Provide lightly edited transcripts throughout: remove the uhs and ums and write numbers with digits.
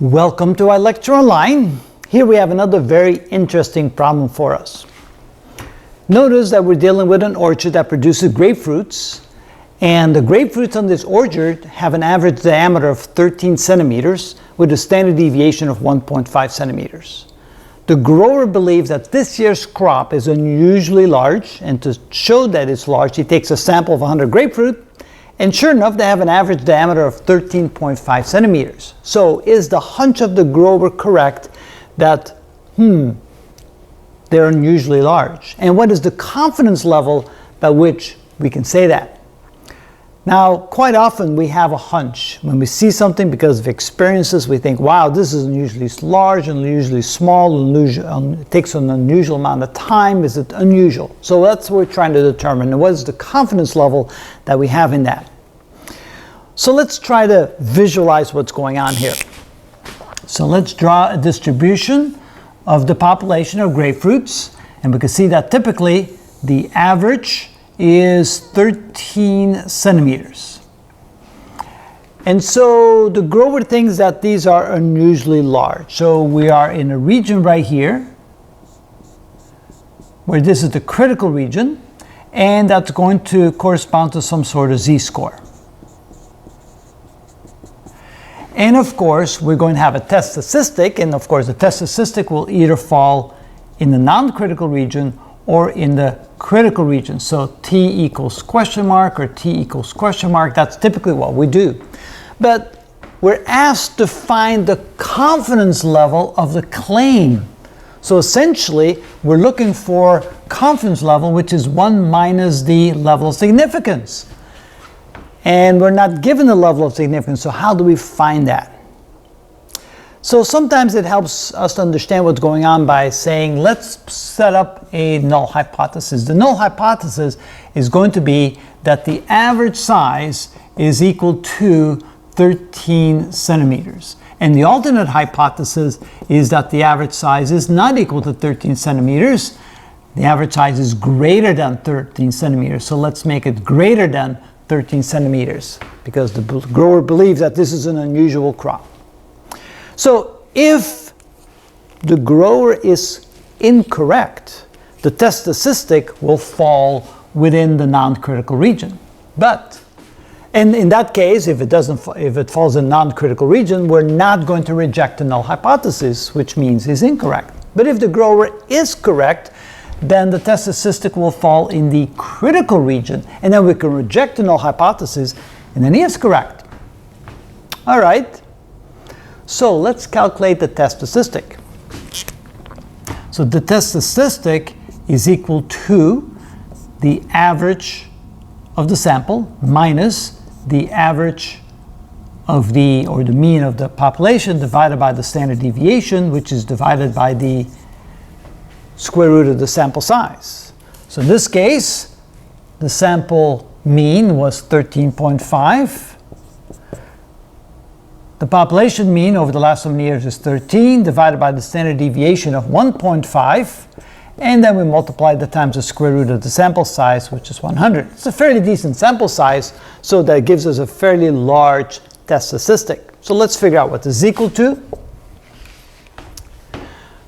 Welcome to our lecture online. Here we have another very interesting problem for us. Notice that we're dealing with an orchard that produces grapefruits, and the grapefruits on this orchard have an average diameter of 13 centimeters with a standard deviation of 1.5 centimeters. The grower believes that this year's crop is unusually large, and to show that it's large, he takes a sample of 100 grapefruit. And sure enough, they have an average diameter of 13.5 centimeters. So is the hunch of the grower correct that, they're unusually large? And what is the confidence level by which we can say that? Now, quite often we have a hunch. When we see something because of experiences, we think, wow, this is unusually large, unusually small, it takes an unusual amount of time. Is it unusual? So that's what we're trying to determine. And what is the confidence level that we have in that? So let's try to visualize what's going on here. So let's draw a distribution of the population of grapefruits. And we can see that typically the average is 13 centimeters. And so the grower thinks that these are unusually large. So we are in a region right here where this is the critical region, and that's going to correspond to some sort of z-score. And of course, we're going to have a test statistic, and of course the test statistic will either fall in the non-critical region or in the critical region. So t equals question mark or t equals question mark, that's typically what we do. But we're asked to find the confidence level of the claim. So essentially, we're looking for confidence level, which is 1 minus the level of significance. And we're not given the level of significance, so how do we find that? So sometimes it helps us to understand what's going on by saying, let's set up a null hypothesis. The null hypothesis is going to be that the average size is equal to 13 centimeters. And the alternate hypothesis is that the average size is not equal to 13 centimeters. The average size is greater than 13 centimeters. So let's make it greater than 13 centimeters because the grower believes that this is an unusual crop. So if the grower is incorrect, the test statistic will fall within the non-critical region. And in that case, if it falls in non-critical region, we're not going to reject the null hypothesis, which means it's incorrect. But if the grower is correct, then the test statistic will fall in the critical region, and then we can reject the null hypothesis, and then he is correct. All right. So let's calculate the test statistic. So the test statistic is equal to the average of the sample minus the average of the mean of the population divided by the standard deviation, which is divided by the square root of the sample size. So in this case, the sample mean was 13.5. The population mean over the last so many years is 13 divided by the standard deviation of 1.5, and then we multiply the times the square root of the sample size, which is 100. It's a fairly decent sample size, so that gives us a fairly large test statistic. So let's figure out what this is equal to.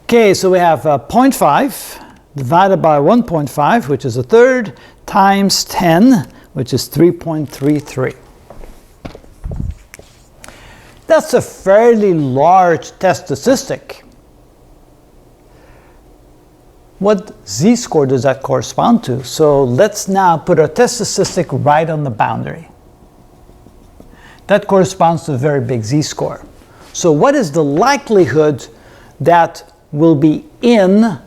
Okay, so we have 0.5 divided by 1.5, which is a third, times 10, which is 3.33. That's a fairly large test statistic. What z-score does that correspond to? So let's now put our test statistic right on the boundary. That corresponds to a very big z-score. So what is the likelihood that will be in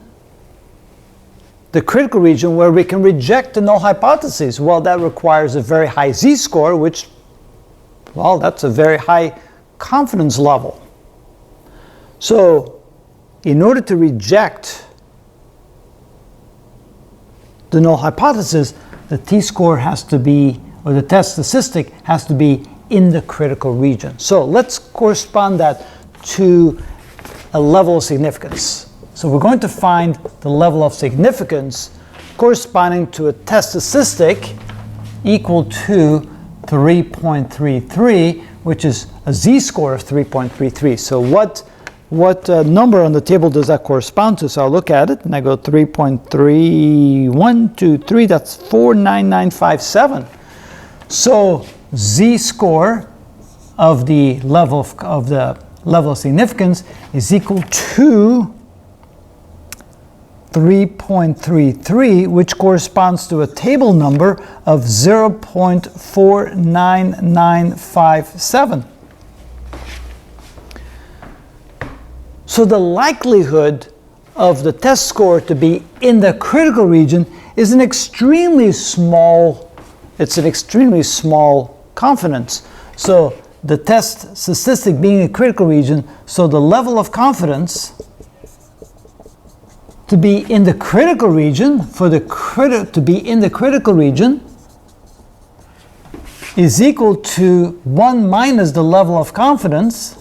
the critical region where we can reject the null hypothesis? Well, that requires a very high z-score, which, well, that's a very high confidence level. So in order to reject the null hypothesis, the t-score has to be, or the test statistic has to be in the critical region. So let's correspond that to a level of significance. So we're going to find the level of significance corresponding to a test statistic equal to 3.33, which is a z-score of 3.33. So what number on the table does that correspond to? So I'll look at it, and I go 3.3, 1, 2, 3, that's 49957. So z-score of the level of significance is equal to 3.33, which corresponds to a table number of 0.49957. So the likelihood of the test score to be in the critical region is an extremely small, confidence. So the test statistic being a critical region, so the level of confidence to be in the critical region, to be in the critical region, is equal to 1 minus the level of confidence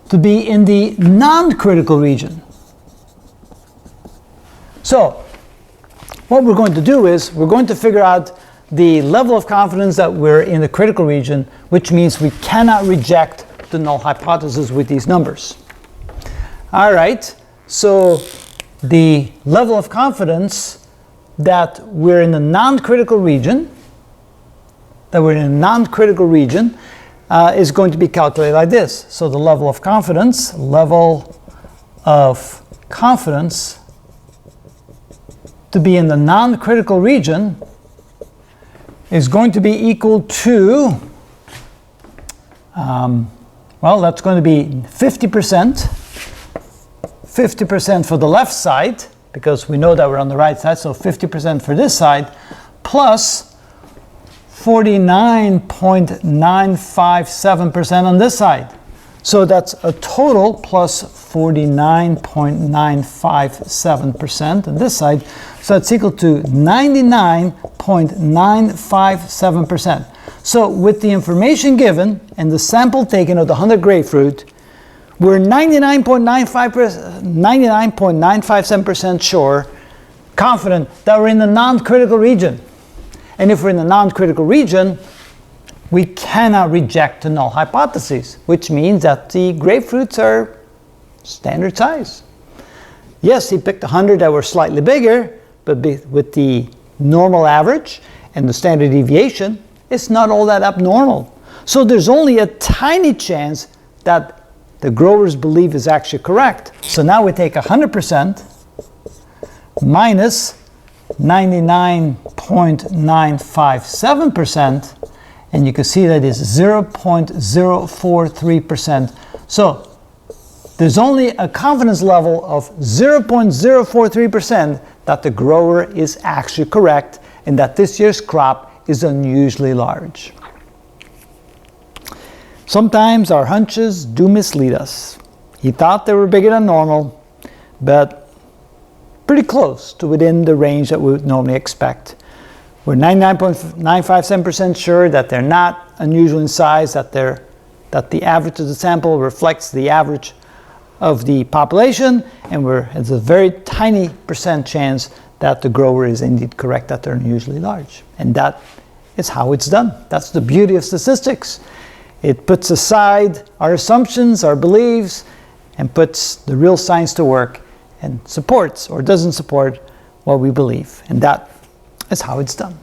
to be in the non-critical region. So what we're going to do is we're going to figure out the level of confidence that we're in the critical region, which means we cannot reject the null hypothesis with these numbers. All right, so the level of confidence that we're in the non-critical region, is going to be calculated like this. So the level of confidence to be in the non-critical region is going to be equal to, that's going to be 50%. 50% for the left side, because we know that we're on the right side, so 50% for this side, plus 49.957% on this side. So that's a total plus 49.957% on this side. So that's equal to 99.957%. So with the information given and the sample taken of the 100 grapefruit, we're 99.957% sure, confident that we're in the non-critical region. And if we're in the non-critical region, we cannot reject the null hypotheses, which means that the grapefruits are standard size. Yes, he picked 100 that were slightly bigger, but with the normal average and the standard deviation, it's not all that abnormal. So there's only a tiny chance that the growers believe is actually correct. So now we take 100% minus 99.957%, and you can see that is 0.043%. So there's only a confidence level of 0.043% that the grower is actually correct and that this year's crop is unusually large. Sometimes our hunches do mislead us. He thought they were bigger than normal, but pretty close to within the range that we would normally expect. We're 99.957% sure that they're not unusual in size, that the average of the sample reflects the average of the population, and it's a very tiny percent chance that the grower is indeed correct, that they're unusually large. And that is how it's done. That's the beauty of statistics. It puts aside our assumptions, our beliefs, and puts the real science to work and supports or doesn't support what we believe. And that is how it's done.